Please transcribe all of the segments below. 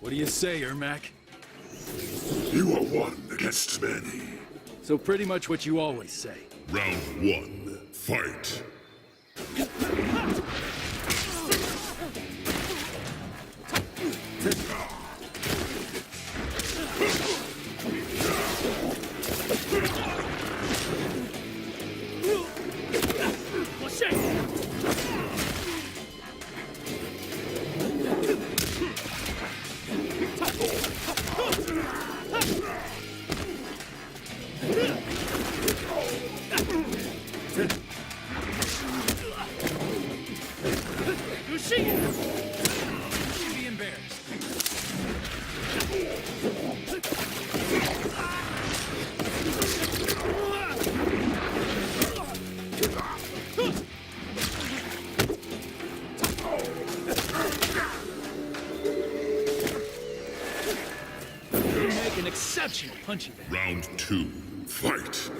What do you say, Ermac? You are one against many. So pretty much what you always say. Round one, fight. Be embarrassed. You make an exceptional punching bag. Round two, fight.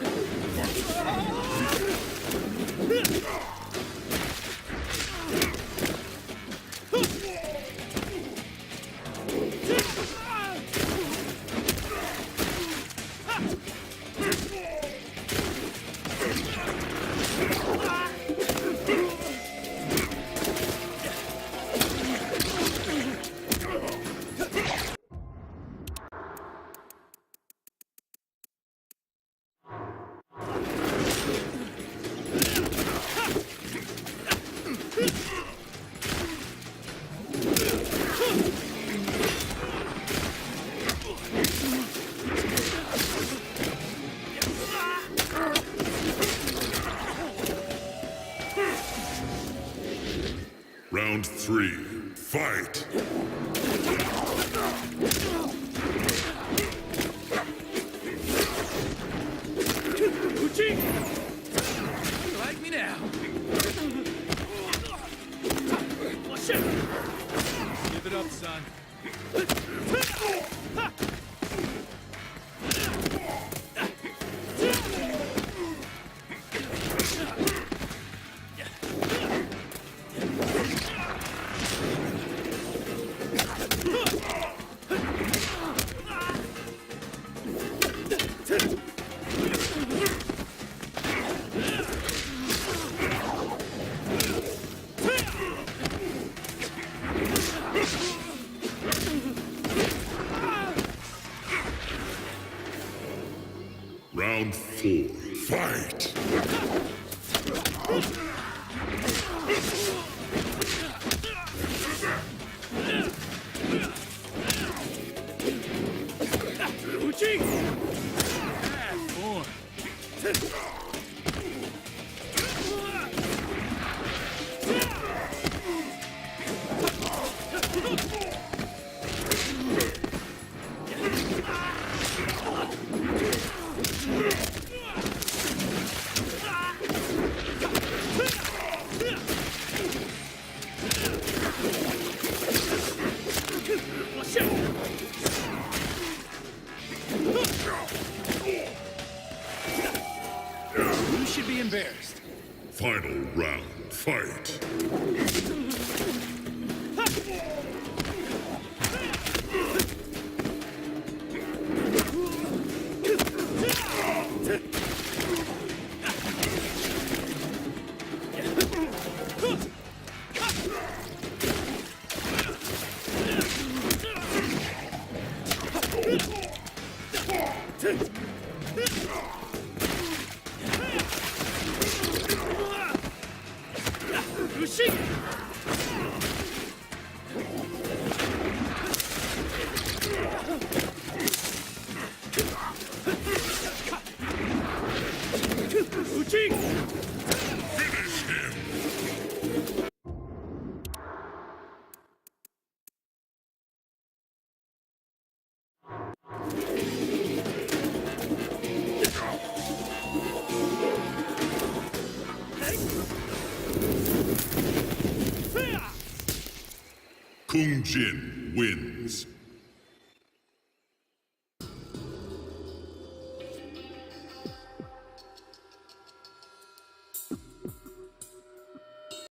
Round three, fight! Uchi! You like me now? Give it up, son. Round four, fight! Uchi! Bad form. You should be embarrassed. Final round, fight! Uchi! Uchi! Finish him! Kung Jin wins.